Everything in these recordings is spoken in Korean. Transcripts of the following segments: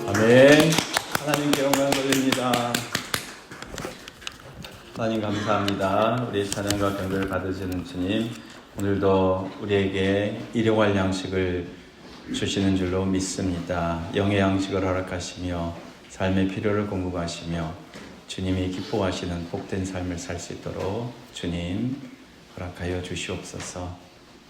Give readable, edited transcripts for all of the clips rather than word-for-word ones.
아멘. 하나님께 영광 돌립니다. 하나님 감사합니다. 우리의 찬양과 경배를 받으시는 주님, 오늘도 우리에게 일용할 양식을 주시는 줄로 믿습니다. 영의 양식을 허락하시며 삶의 필요를 공급하시며 주님이 기뻐하시는 복된 삶을 살 수 있도록 주님 허락하여 주시옵소서.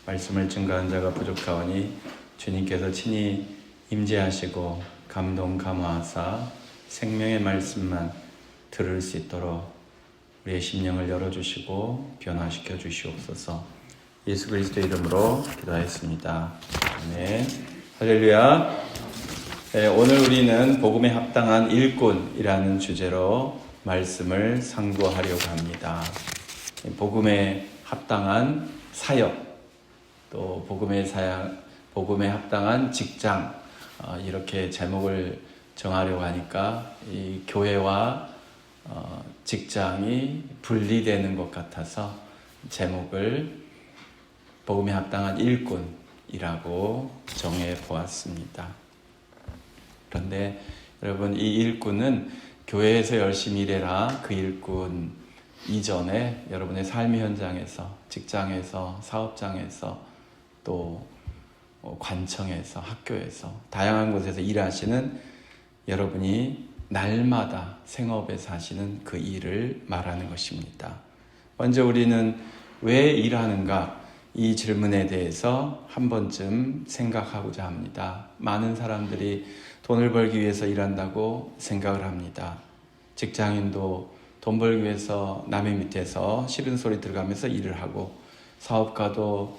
말씀을 증거한 자가 부족하오니 주님께서 친히 임재하시고 감동 감화하사 생명의 말씀만 들을 수 있도록 우리의 심령을 열어주시고 변화시켜 주시옵소서. 예수 그리스도의 이름으로 기도하였습니다. 아멘. 할렐루야. 네, 오늘 우리는 복음에 합당한 일꾼이라는 주제로 말씀을 상고하려고 합니다. 복음에 합당한 사역, 또 복음에 합당한 직장, 이렇게 제목을 정하려고 하니까 이 교회와 직장이 분리되는 것 같아서 제목을 복음에 합당한 일꾼이라고 정해 보았습니다. 그런데 여러분, 이 일꾼은 교회에서 열심히 일해라 그 일꾼 이전에 여러분의 삶의 현장에서, 직장에서, 사업장에서, 또 관청에서, 학교에서, 다양한 곳에서 일하시는 여러분이 날마다 생업에서 하시는 그 일을 말하는 것입니다. 먼저 우리는 왜 일하는가? 이 질문에 대해서 한 번쯤 생각하고자 합니다. 많은 사람들이 돈을 벌기 위해서 일한다고 생각을 합니다. 직장인도 돈 벌기 위해서 남의 밑에서 싫은 소리 들어가면서 일을 하고, 사업가도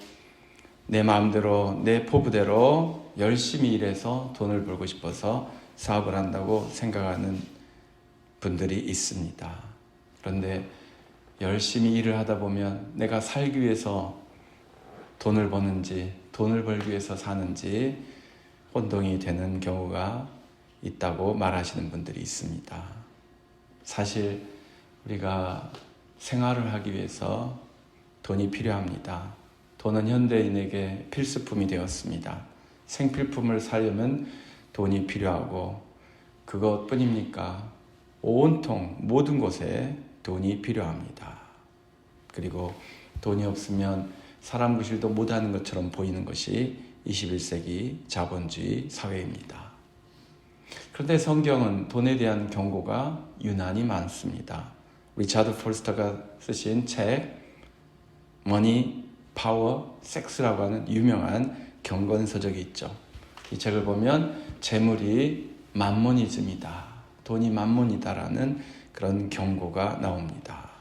내 마음대로 내 포부대로 열심히 일해서 돈을 벌고 싶어서 사업을 한다고 생각하는 분들이 있습니다. 그런데 열심히 일을 하다 보면 내가 살기 위해서 돈을 버는지 돈을 벌기 위해서 사는지 혼동이 되는 경우가 있다고 말하시는 분들이 있습니다. 사실 우리가 생활을 하기 위해서 돈이 필요합니다. 돈은 현대인에게 필수품이 되었습니다. 생필품을 사려면 돈이 필요하고, 그것뿐입니까? 온통 모든 곳에 돈이 필요합니다. 그리고 돈이 없으면 사람 구실도 못하는 것처럼 보이는 것이 21세기 자본주의 사회입니다. 그런데 성경은 돈에 대한 경고가 유난히 많습니다. 리차드 폴스터가 쓰신 책 머니, 파워, 섹스라고 하는 유명한 경건서적이 있죠. 이 책을 보면 재물이 만모니즘이다, 돈이 만몬이다라는 그런 경고가 나옵니다.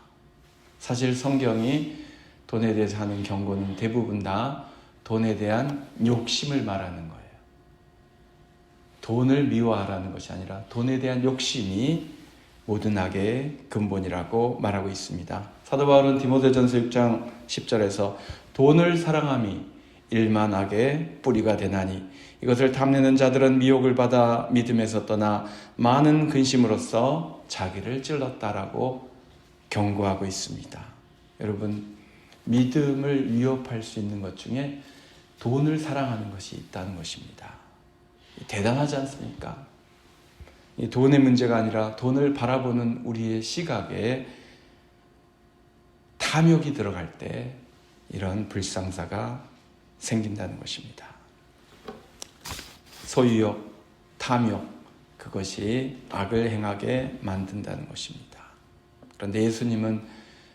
사실 성경이 돈에 대해서 하는 경고는 대부분 다 돈에 대한 욕심을 말하는 거예요. 돈을 미워하라는 것이 아니라 돈에 대한 욕심이 모든 악의 근본이라고 말하고 있습니다. 사도 바울은 디모데전서 6장 10절에서 돈을 사랑함이 일만 악의 뿌리가 되나니 이것을 탐내는 자들은 미혹을 받아 믿음에서 떠나 많은 근심으로써 자기를 찔렀다라고 경고하고 있습니다. 여러분, 믿음을 위협할 수 있는 것 중에 돈을 사랑하는 것이 있다는 것입니다. 대단하지 않습니까? 이 돈의 문제가 아니라 돈을 바라보는 우리의 시각에 탐욕이 들어갈 때 이런 불상사가 생긴다는 것입니다. 소유욕, 탐욕, 그것이 악을 행하게 만든다는 것입니다. 그런데 예수님은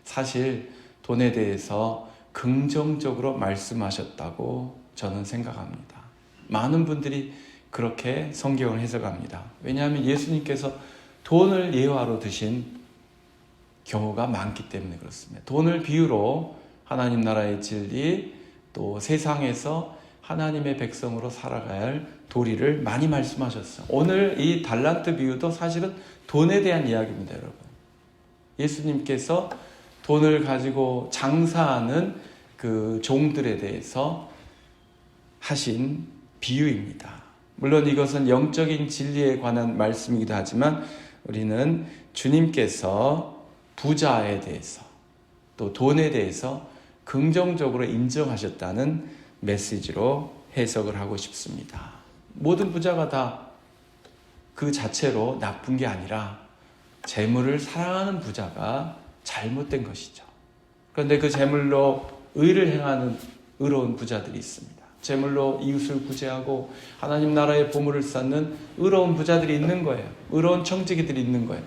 사실 돈에 대해서 긍정적으로 말씀하셨다고 저는 생각합니다. 많은 분들이 그렇게 성경을 해석합니다. 왜냐하면 예수님께서 돈을 예화로 드신 경우가 많기 때문에 그렇습니다. 돈을 비유로 하나님 나라의 진리, 또 세상에서 하나님의 백성으로 살아가야 할 도리를 많이 말씀하셨어요. 오늘 이 달란트 비유도 사실은 돈에 대한 이야기입니다, 여러분. 예수님께서 돈을 가지고 장사하는 그 종들에 대해서 하신 비유입니다. 물론 이것은 영적인 진리에 관한 말씀이기도 하지만 우리는 주님께서 부자에 대해서 또 돈에 대해서 긍정적으로 인정하셨다는 메시지로 해석을 하고 싶습니다. 모든 부자가 다 그 자체로 나쁜 게 아니라 재물을 사랑하는 부자가 잘못된 것이죠. 그런데 그 재물로 의를 행하는 의로운 부자들이 있습니다. 재물로 이웃을 구제하고 하나님 나라의 보물을 쌓는 의로운 부자들이 있는 거예요. 의로운 청지기들이 있는 거예요.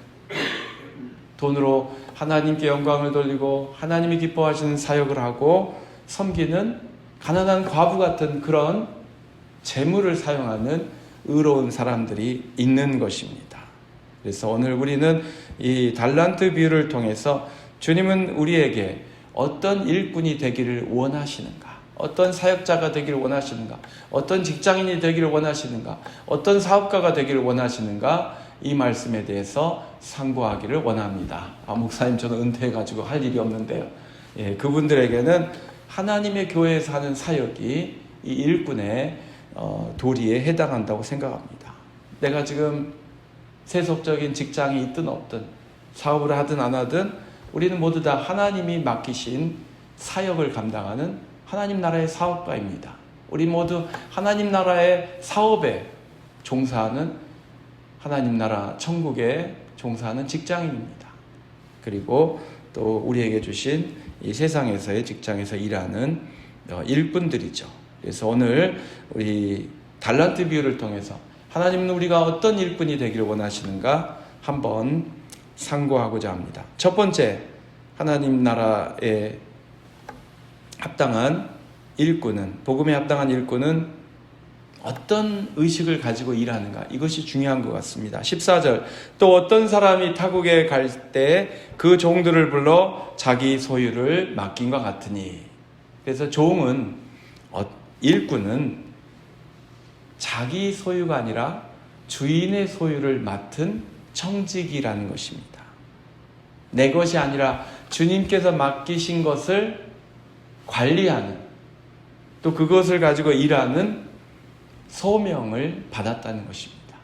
돈으로 하나님께 영광을 돌리고 하나님이 기뻐하시는 사역을 하고 섬기는 가난한 과부 같은 그런 재물을 사용하는 의로운 사람들이 있는 것입니다. 그래서 오늘 우리는 이 달란트 비유를 통해서 주님은 우리에게 어떤 일꾼이 되기를 원하시는가, 어떤 사역자가 되기를 원하시는가, 어떤 직장인이 되기를 원하시는가, 어떤 사업가가 되기를 원하시는가, 이 말씀에 대해서 상고하기를 원합니다. 목사님 저는 은퇴해가지고 할 일이 없는데요. 그분들에게는 하나님의 교회에서 하는 사역이 이 일꾼의 도리에 해당한다고 생각합니다. 내가 지금 세속적인 직장이 있든 없든 사업을 하든 안 하든 우리는 모두 다 하나님이 맡기신 사역을 감당하는 하나님 나라의 사업가입니다. 우리 모두 하나님 나라의 사업에 종사하는 하나님 나라 천국에 종사하는 직장인입니다. 그리고 또 우리에게 주신 이 세상에서의 직장에서 일하는 일꾼들이죠. 그래서 오늘 우리 달란트 비유를 통해서 하나님은 우리가 어떤 일꾼이 되기를 원하시는가 한번 상고하고자 합니다. 첫 번째, 하나님 나라에 합당한 일꾼은, 복음에 합당한 일꾼은 어떤 의식을 가지고 일하는가, 이것이 중요한 것 같습니다. 14절, 또 어떤 사람이 타국에 갈 때 그 종들을 불러 자기 소유를 맡긴 것 같으니. 그래서 종은, 일꾼은 자기 소유가 아니라 주인의 소유를 맡은 청직이라는 것입니다. 내 것이 아니라 주님께서 맡기신 것을 관리하는, 또 그것을 가지고 일하는 소명을 받았다는 것입니다.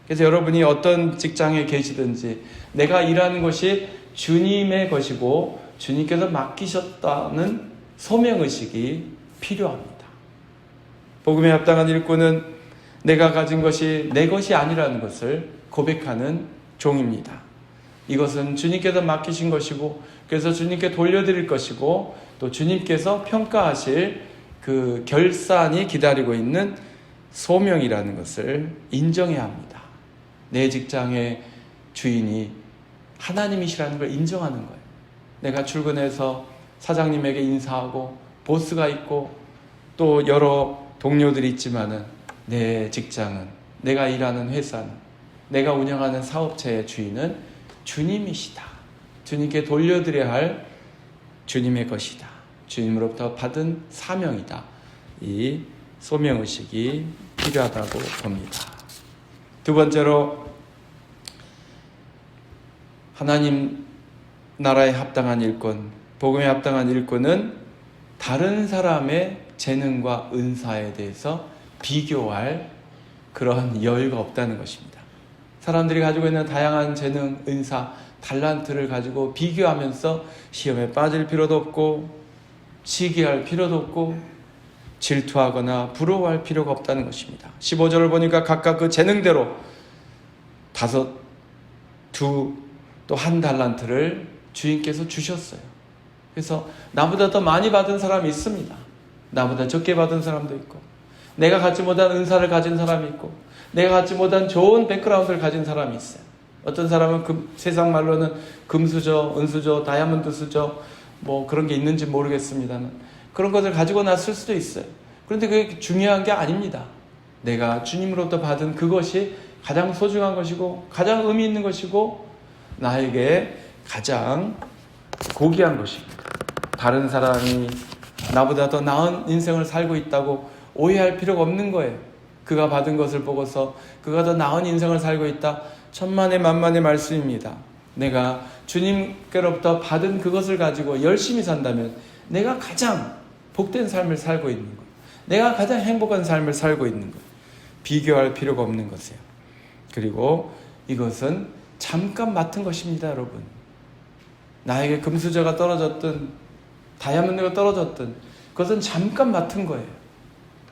그래서 여러분이 어떤 직장에 계시든지 내가 일하는 것이 주님의 것이고 주님께서 맡기셨다는 소명의식이 필요합니다. 복음에 합당한 일꾼은 내가 가진 것이 내 것이 아니라는 것을 고백하는 종입니다. 이것은 주님께서 맡기신 것이고 그래서 주님께 돌려드릴 것이고 또 주님께서 평가하실 그 결산이 기다리고 있는 소명이라는 것을 인정해야 합니다. 내 직장의 주인이 하나님이시라는 걸 인정하는 거예요. 내가 출근해서 사장님에게 인사하고 보스가 있고 또 여러 동료들이 있지만은 내 직장은, 내가 일하는 회사는, 내가 운영하는 사업체의 주인은 주님이시다. 주님께 돌려드려야 할 주님의 것이다. 주님으로부터 받은 사명이다. 이 소명의식이 필요하다고 봅니다. 두 번째로 하나님 나라에 합당한 일꾼, 복음에 합당한 일꾼은 다른 사람의 재능과 은사에 대해서 비교할 그런 여유가 없다는 것입니다. 사람들이 가지고 있는 다양한 재능, 은사, 달란트를 가지고 비교하면서 시험에 빠질 필요도 없고 시기할 필요도 없고 질투하거나 부러워할 필요가 없다는 것입니다. 15절을 보니까 각각 그 재능대로 5, 2, 또 1 달란트를 주인께서 주셨어요. 그래서 나보다 더 많이 받은 사람이 있습니다. 나보다 적게 받은 사람도 있고 내가 갖지 못한 은사를 가진 사람이 있고 내가 갖지 못한 좋은 백그라운드를 가진 사람이 있어요. 어떤 사람은 세상 말로는 금수저, 은수저, 다이아몬드 수저 뭐 그런 게 있는지 모르겠습니다만 그런 것을 가지고 났을 수도 있어요. 그런데 그게 중요한 게 아닙니다. 내가 주님으로부터 받은 그것이 가장 소중한 것이고 가장 의미 있는 것이고 나에게 가장 고귀한 것입니다. 다른 사람이 나보다 더 나은 인생을 살고 있다고 오해할 필요가 없는 거예요. 그가 받은 것을 보고서 그가 더 나은 인생을 살고 있다. 천만의 만만의 말씀입니다. 내가 주님께로부터 받은 그것을 가지고 열심히 산다면 내가 가장 복된 삶을 살고 있는 거예요. 내가 가장 행복한 삶을 살고 있는 거예요. 비교할 필요가 없는 것이에요. 그리고 이것은 잠깐 맡은 것입니다, 여러분. 나에게 금수저가 떨어졌든 다이아몬드가 떨어졌든 그것은 잠깐 맡은 거예요.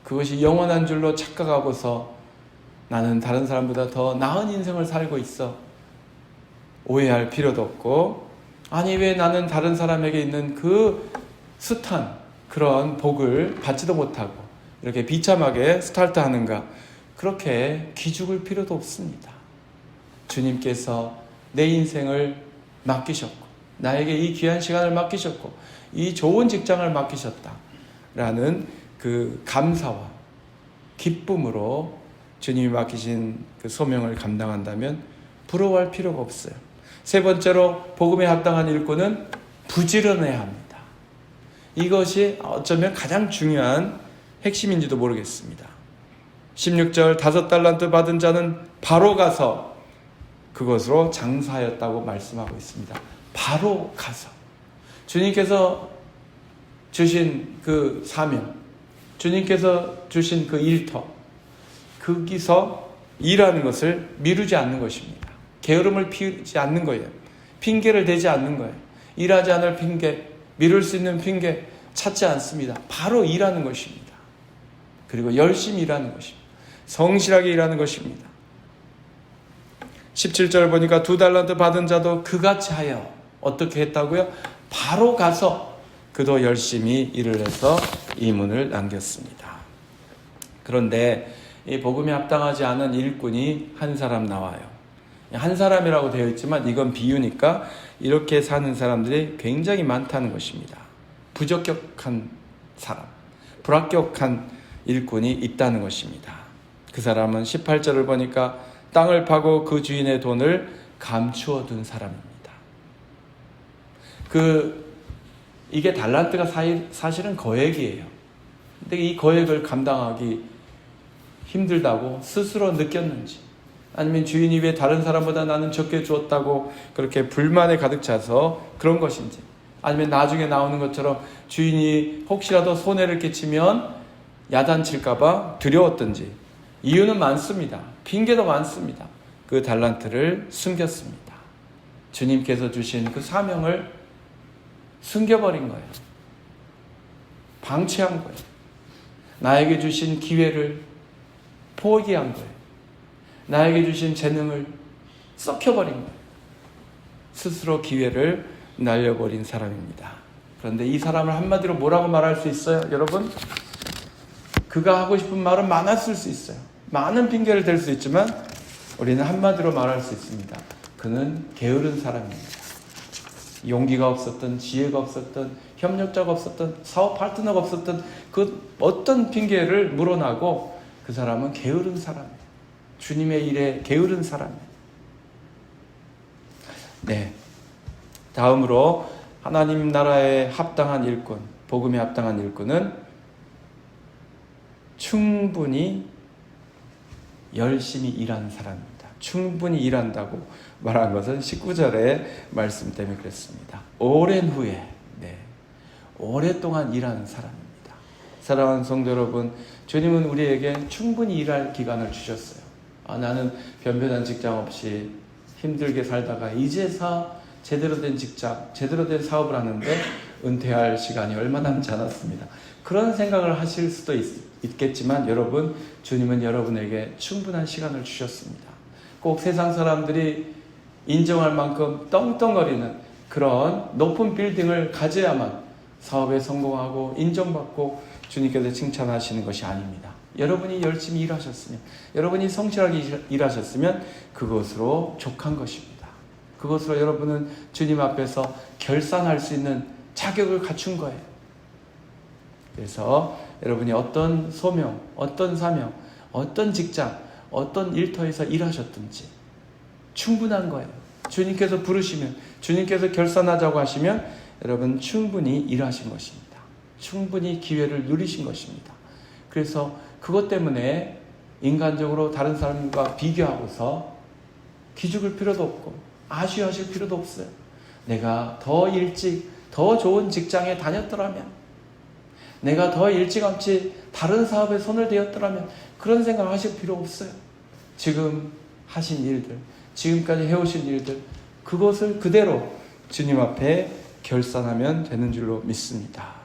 그것이 영원한 줄로 착각하고서 나는 다른 사람보다 더 나은 인생을 살고 있어 오해할 필요도 없고 아니 왜 나는 다른 사람에게 있는 그 숱한 그런 복을 받지도 못하고 이렇게 비참하게 스타트하는가 그렇게 기죽을 필요도 없습니다. 주님께서 내 인생을 맡기셨고 나에게 이 귀한 시간을 맡기셨고 이 좋은 직장을 맡기셨다라는 그 감사와 기쁨으로 주님이 맡기신 그 소명을 감당한다면 부러워할 필요가 없어요. 세 번째로 복음에 합당한 일꾼은 부지런해야 합니다. 이것이 어쩌면 가장 중요한 핵심인지도 모르겠습니다. 16절 5달란트 받은 자는 바로 가서 그것으로 장사하였다고 말씀하고 있습니다. 바로 가서 주님께서 주신 그 사명, 주님께서 주신 그 일터, 거기서 일하는 것을 미루지 않는 것입니다. 게으름을 피우지 않는 거예요. 핑계를 대지 않는 거예요. 일하지 않을 핑계, 미룰 수 있는 핑계 찾지 않습니다. 바로 일하는 것입니다. 그리고 열심히 일하는 것입니다. 성실하게 일하는 것입니다. 17절 보니까 2달란트 받은 자도 그같이 하여 어떻게 했다고요? 바로 가서 그도 열심히 일을 해서 이문을 남겼습니다. 그런데 이 복음에 합당하지 않은 일꾼이 한 사람 나와요. 한 사람이라고 되어 있지만 이건 비유니까 이렇게 사는 사람들이 굉장히 많다는 것입니다. 부적격한 사람, 불합격한 일꾼이 있다는 것입니다. 그 사람은 18절을 보니까 땅을 파고 그 주인의 돈을 감추어 둔 사람입니다. 이게 달란트가 사실은 거액이에요. 근데 이 거액을 감당하기 힘들다고 스스로 느꼈는지 아니면 주인이 왜 다른 사람보다 나는 적게 주었다고 그렇게 불만에 가득 차서 그런 것인지 아니면 나중에 나오는 것처럼 주인이 혹시라도 손해를 끼치면 야단칠까봐 두려웠던지 이유는 많습니다. 핑계도 많습니다. 그 달란트를 숨겼습니다. 주님께서 주신 그 사명을 숨겨버린 거예요. 방치한 거예요. 나에게 주신 기회를 포기한 거예요. 나에게 주신 재능을 썩혀버린 거예요. 스스로 기회를 날려버린 사람입니다. 그런데 이 사람을 한마디로 뭐라고 말할 수 있어요? 여러분, 그가 하고 싶은 말은 많았을 수 있어요. 많은 핑계를 댈 수 있지만 우리는 한마디로 말할 수 있습니다. 그는 게으른 사람입니다. 용기가 없었던, 지혜가 없었던, 협력자가 없었던, 사업 파트너가 없었던 그 어떤 핑계를 물어나고 그 사람은 게으른 사람이에요. 주님의 일에 게으른 사람이에요. 네. 다음으로 하나님 나라에 합당한 일꾼, 복음에 합당한 일꾼은 충분히 열심히 일하는 사람입니다. 충분히 일한다고 말한 것은 19절의 말씀 때문에 그랬습니다. 오랜 후에, 오랫동안 일하는 사람입니다. 사랑하는 성도 여러분, 주님은 우리에게 충분히 일할 기간을 주셨어요. 나는 변변한 직장 없이 힘들게 살다가 이제서 제대로 된 직장, 제대로 된 사업을 하는데 은퇴할 시간이 얼마 남지 않았습니다. 그런 생각을 하실 수도 있겠지만 여러분, 주님은 여러분에게 충분한 시간을 주셨습니다. 꼭 세상 사람들이 인정할 만큼 떵떵거리는 그런 높은 빌딩을 가져야만 사업에 성공하고 인정받고 주님께서 칭찬하시는 것이 아닙니다. 여러분이 열심히 일하셨으면, 여러분이 성실하게 일하셨으면 그것으로 족한 것입니다. 그것으로 여러분은 주님 앞에서 결산할 수 있는 자격을 갖춘 거예요. 그래서 여러분이 어떤 소명, 어떤 사명, 어떤 직장, 어떤 일터에서 일하셨든지 충분한 거예요. 주님께서 부르시면, 주님께서 결산하자고 하시면 여러분 충분히 일하신 것입니다. 충분히 기회를 누리신 것입니다. 그래서 그것 때문에 인간적으로 다른 사람과 비교하고서 기죽을 필요도 없고 아쉬워하실 필요도 없어요. 내가 더 일찍 더 좋은 직장에 다녔더라면, 내가 더 일찌감치 다른 사업에 손을 대었더라면 그런 생각을 하실 필요 없어요. 지금 하신 일들, 지금까지 해오신 일들, 그것을 그대로 주님 앞에 결산하면 되는 줄로 믿습니다.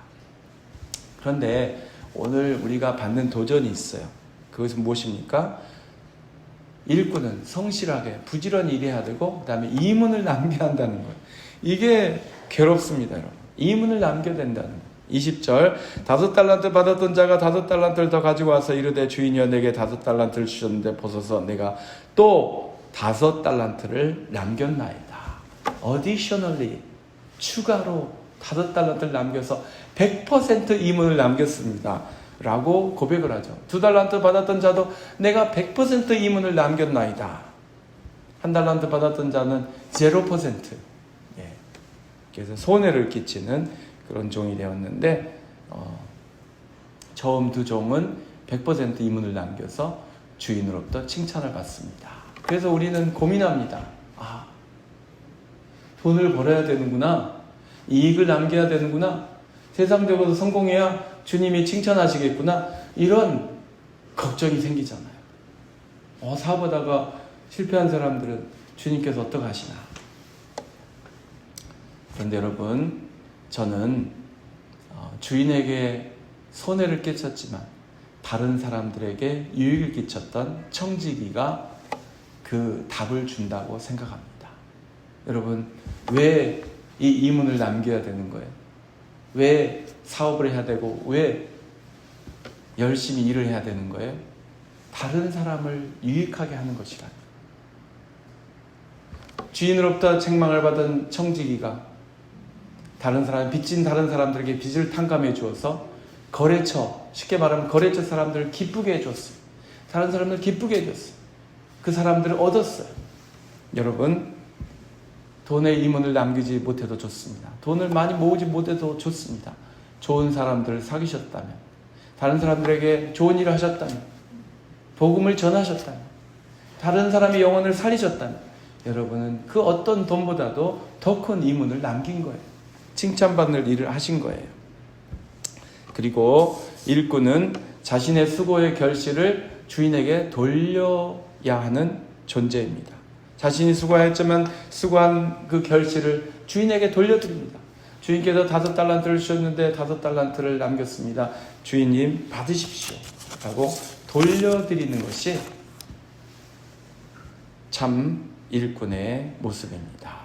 그런데 오늘 우리가 받는 도전이 있어요. 그것은 무엇입니까? 일꾼은 성실하게 부지런히 일해야 되고 그 다음에 이문을 남겨야 한다는 거예요. 이게 괴롭습니다, 여러분. 이문을 남겨야 된다는 거예요. 20절, 5달란트 받았던 자가 5달란트를 더 가지고 와서 이르되 주인이여 내게 5달란트를 주셨는데 보소서 내가 또 5달란트를 남겼나이다. Additionally, 추가로 5달란트를 남겨서 100% 이문을 남겼습니다 라고 고백을 하죠. 2달란트 받았던 자도 내가 100% 이문을 남겼나이다. 1달란트 받았던 자는 0%. 그래서 손해를 끼치는 그런 종이 되었는데 처음 두 종은 100% 이문을 남겨서 주인으로부터 칭찬을 받습니다. 그래서 우리는 고민합니다. 돈을 벌어야 되는구나. 이익을 남겨야 되는구나. 세상적으로 성공해야 주님이 칭찬하시겠구나. 이런 걱정이 생기잖아요. 사업하다가 실패한 사람들은 주님께서 어떻게 하시나. 그런데 여러분, 저는 주인에게 손해를 끼쳤지만 다른 사람들에게 유익을 끼쳤던 청지기가 그 답을 준다고 생각합니다. 여러분, 왜 이 이문을 남겨야 되는 거예요? 왜 사업을 해야 되고 왜 열심히 일을 해야 되는 거예요? 다른 사람을 유익하게 하는 것이라. 주인으로부터 책망을 받은 청지기가 빚진 다른 사람들에게 빚을 탕감해 주어서 거래처, 쉽게 말하면 거래처 사람들을 기쁘게 해줬어요. 다른 사람들을 기쁘게 해줬어요. 그 사람들을 얻었어요. 여러분, 돈의 이문을 남기지 못해도 좋습니다. 돈을 많이 모으지 못해도 좋습니다. 좋은 사람들을 사귀셨다면, 다른 사람들에게 좋은 일을 하셨다면, 복음을 전하셨다면, 다른 사람의 영혼을 살리셨다면 여러분은 그 어떤 돈보다도 더 큰 이문을 남긴 거예요. 칭찬받는 일을 하신 거예요. 그리고 일꾼은 자신의 수고의 결실을 주인에게 돌려야 하는 존재입니다. 자신이 수고했지만 수고한 그 결실을 주인에게 돌려드립니다. 주인께서 5달란트를 주셨는데 5달란트를 남겼습니다. 주인님 받으십시오 라고 돌려드리는 것이 참 일꾼의 모습입니다.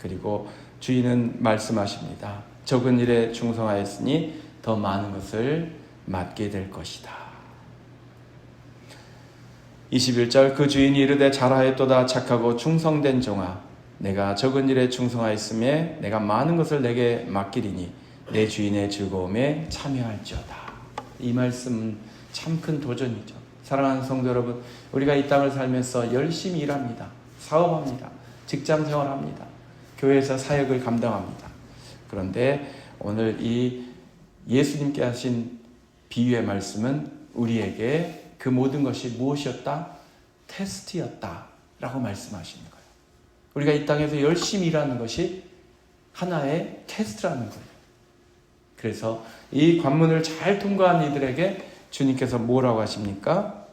그리고 주인은 말씀하십니다. 적은 일에 충성하였으니 더 많은 것을 맡게 될 것이다. 21절 그 주인이 이르되 잘하였도다 착하고 충성된 종아 내가 적은 일에 충성하였음에 내가 많은 것을 내게 맡기리니 내 주인의 즐거움에 참여할지어다. 이 말씀은 참 큰 도전이죠. 사랑하는 성도 여러분, 우리가 이 땅을 살면서 열심히 일합니다. 사업합니다. 직장 생활합니다. 교회에서 사역을 감당합니다. 그런데 오늘 이 예수님께 하신 비유의 말씀은 우리에게 그 모든 것이 무엇이었다? 테스트였다 라고 말씀하시는 거예요. 우리가 이 땅에서 열심히 일하는 것이 하나의 테스트라는 거예요. 그래서 이 관문을 잘 통과한 이들에게 주님께서 뭐라고 하십니까?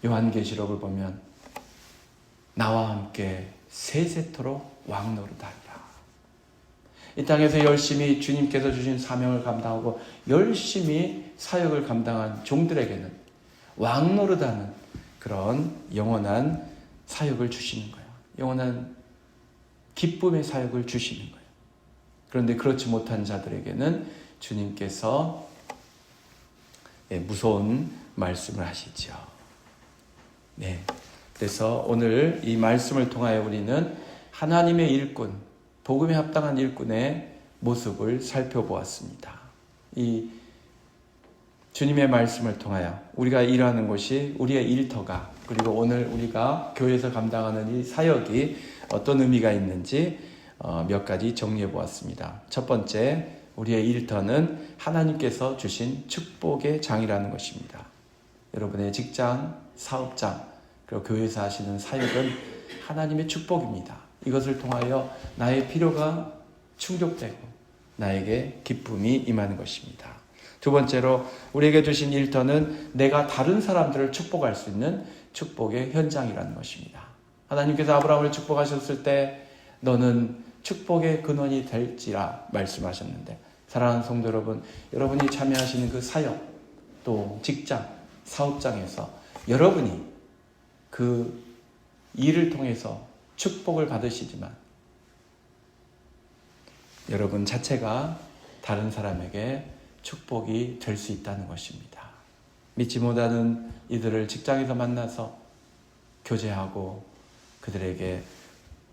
요한계시록을 보면 나와 함께 세세토록 왕노릇하리라. 이 땅에서 열심히 주님께서 주신 사명을 감당하고 열심히 사역을 감당한 종들에게는 왕노릇하는 그런 영원한 사역을 주시는 거예요. 영원한 기쁨의 사역을 주시는 거예요. 그런데 그렇지 못한 자들에게는 주님께서 무서운 말씀을 하시죠. 네. 그래서 오늘 이 말씀을 통하여 우리는 하나님의 일꾼, 복음에 합당한 일꾼의 모습을 살펴보았습니다. 이 주님의 말씀을 통하여 우리가 일하는 곳이 우리의 일터가, 그리고 오늘 우리가 교회에서 감당하는 이 사역이 어떤 의미가 있는지 몇 가지 정리해 보았습니다. 첫 번째, 우리의 일터는 하나님께서 주신 축복의 장이라는 것입니다. 여러분의 직장, 사업장, 그리고 교회에서 하시는 사역은 하나님의 축복입니다. 이것을 통하여 나의 필요가 충족되고 나에게 기쁨이 임하는 것입니다. 두 번째로 우리에게 주신 일터는 내가 다른 사람들을 축복할 수 있는 축복의 현장이라는 것입니다. 하나님께서 아브라함을 축복하셨을 때 너는 축복의 근원이 될지라 말씀하셨는데, 사랑하는 성도 여러분, 여러분이 참여하시는 그 사역, 또 직장, 사업장에서 여러분이 그 일을 통해서 축복을 받으시지만 여러분 자체가 다른 사람에게 축복이 될 수 있다는 것입니다. 믿지 못하는 이들을 직장에서 만나서 교제하고 그들에게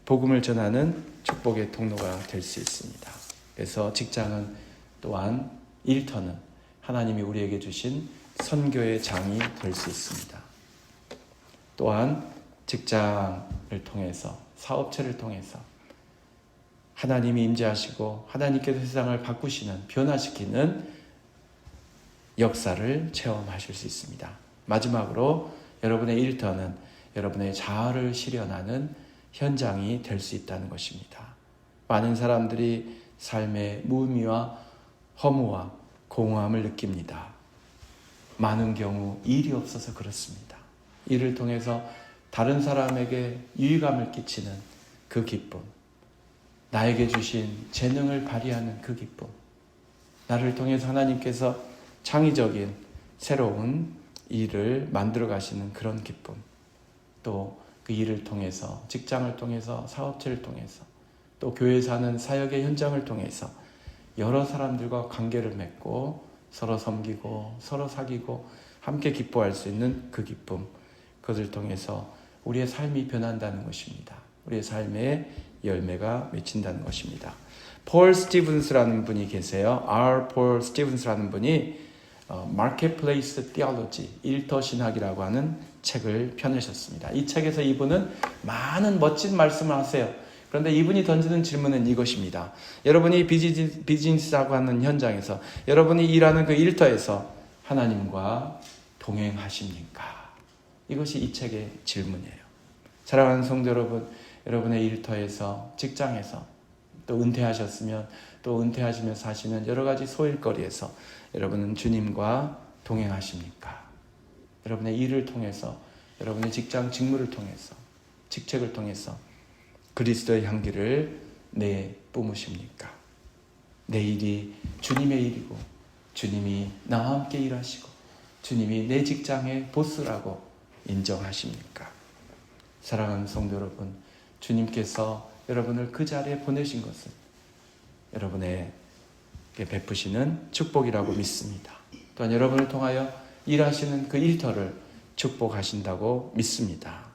복음을 전하는 축복의 통로가 될 수 있습니다. 그래서 직장은 또한 일터는 하나님이 우리에게 주신 선교의 장이 될 수 있습니다. 또한 직장을 통해서, 사업체를 통해서 하나님이 임재하시고 하나님께서 세상을 바꾸시는, 변화시키는 역사를 체험하실 수 있습니다. 마지막으로 여러분의 일터는 여러분의 자아를 실현하는 현장이 될 수 있다는 것입니다. 많은 사람들이 삶의 무의미와 허무와 공허함을 느낍니다. 많은 경우 일이 없어서 그렇습니다. 일을 통해서 다른 사람에게 유의감을 끼치는 그 기쁨, 나에게 주신 재능을 발휘하는 그 기쁨, 나를 통해서 하나님께서 창의적인 새로운 일을 만들어 가시는 그런 기쁨, 또 그 일을 통해서, 직장을 통해서, 사업체를 통해서, 또 교회에서 하는 사역의 현장을 통해서 여러 사람들과 관계를 맺고 서로 섬기고 서로 사귀고 함께 기뻐할 수 있는 그 기쁨, 그것을 통해서 우리의 삶이 변한다는 것입니다. 우리의 삶의 열매가 맺힌다는 것입니다. 폴 스티븐스라는 분이 계세요. R. 폴 스티븐스라는 분이 Marketplace Theology, 일터 신학이라고 하는 책을 펴내셨습니다. 이 책에서 이분은 많은 멋진 말씀을 하세요. 그런데 이분이 던지는 질문은 이것입니다. 여러분이 비즈니스하고 하는 현장에서, 여러분이 일하는 그 일터에서 하나님과 동행하십니까? 이것이 이 책의 질문이에요. 사랑하는 성도 여러분, 여러분의 일터에서, 직장에서, 또 은퇴하셨으면, 또 은퇴하시면서 하시는 여러 가지 소일거리에서 여러분은 주님과 동행하십니까? 여러분의 일을 통해서, 여러분의 직장 직무를 통해서, 직책을 통해서 그리스도의 향기를 내뿜으십니까? 내 일이 주님의 일이고 주님이 나와 함께 일하시고 주님이 내 직장의 보스라고 인정하십니까? 사랑하는 성도 여러분, 주님께서 여러분을 그 자리에 보내신 것은 여러분에게 베푸시는 축복이라고 믿습니다. 또한 여러분을 통하여 일하시는 그 일터를 축복하신다고 믿습니다.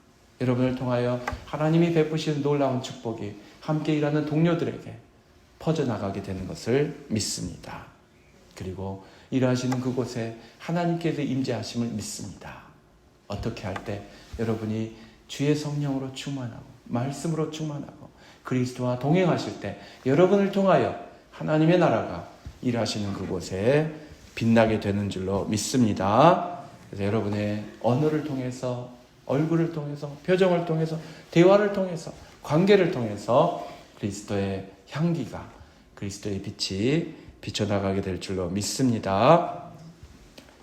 여러분을 통하여 하나님이 베푸시는 놀라운 축복이 함께 일하는 동료들에게 퍼져나가게 되는 것을 믿습니다. 그리고 일하시는 그곳에 하나님께서 임재하심을 믿습니다. 어떻게 할 때 여러분이 주의 성령으로 충만하고 말씀으로 충만하고 그리스도와 동행하실 때 여러분을 통하여 하나님의 나라가 일하시는 그곳에 빛나게 되는 줄로 믿습니다. 그래서 여러분의 언어를 통해서, 얼굴을 통해서, 표정을 통해서, 대화를 통해서, 관계를 통해서 그리스도의 향기가, 그리스도의 빛이 비춰나가게 될 줄로 믿습니다.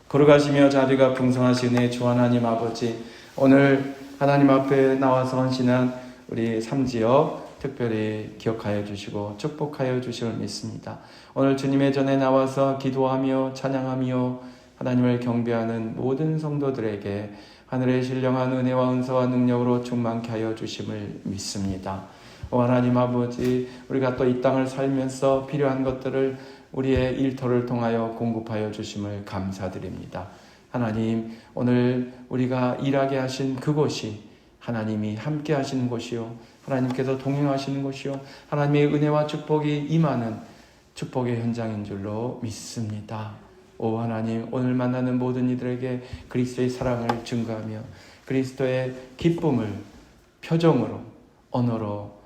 걸어가시며 자비가 풍성하신 주 하나님 아버지, 오늘 하나님 앞에 나와서 헌신한 우리 삼지역 특별히 기억하여 주시고 축복하여 주심을 믿습니다. 오늘 주님의 전에 나와서 기도하며 찬양하며 하나님을 경배하는 모든 성도들에게 하늘의 신령한 은혜와 은사와 능력으로 충만케 하여 주심을 믿습니다. 하나님 아버지, 우리가 또 이 땅을 살면서 필요한 것들을 우리의 일터를 통하여 공급하여 주심을 감사드립니다. 하나님, 오늘 우리가 일하게 하신 그곳이 하나님이 함께 하시는 곳이요, 하나님께서 동행하시는 곳이요, 하나님의 은혜와 축복이 임하는 축복의 현장인 줄로 믿습니다. 오 하나님, 오늘 만나는 모든 이들에게 그리스도의 사랑을 증거하며 그리스도의 기쁨을 표정으로, 언어로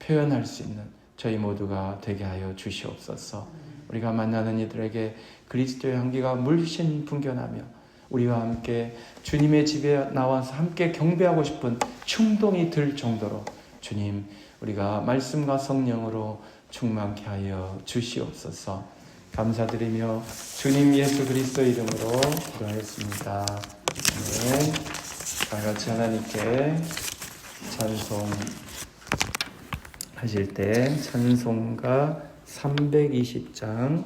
표현할 수 있는 저희 모두가 되게 하여 주시옵소서. 우리가 만나는 이들에게 그리스도의 향기가 물씬 풍겨나며 우리와 함께 주님의 집에 나와서 함께 경배하고 싶은 충동이 들 정도로 주님, 우리가 말씀과 성령으로 충만케 하여 주시옵소서. 감사드리며 주님 예수 그리스도 이름으로 기도하였습니다. 아멘. 다 같이 하나님께 찬송 하실 때 찬송가 320장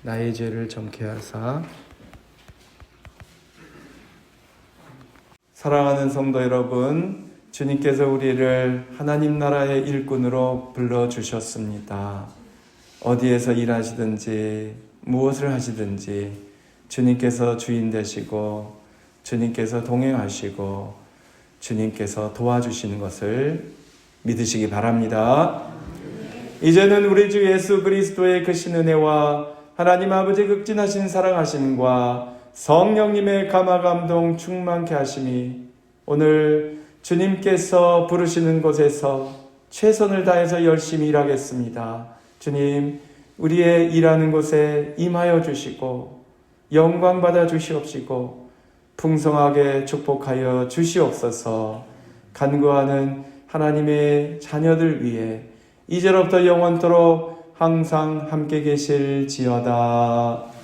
나의 죄를 정케 하사. 사랑하는 성도 여러분, 주님께서 우리를 하나님 나라의 일꾼으로 불러주셨습니다. 어디에서 일하시든지 무엇을 하시든지 주님께서 주인 되시고 주님께서 동행하시고 주님께서 도와주시는 것을 믿으시기 바랍니다. 이제는 우리 주 예수 그리스도의 크신 은혜와 하나님 아버지 극진하신 사랑하심과 성령님의 감화감동 충만케 하심이 오늘 주님께서 부르시는 곳에서 최선을 다해서 열심히 일하겠습니다. 주님, 우리의 일하는 곳에 임하여 주시고 영광 받아 주시옵시고 풍성하게 축복하여 주시옵소서. 간구하는 하나님의 자녀들 위해 이제로부터 영원토록 항상 함께 계실지어다.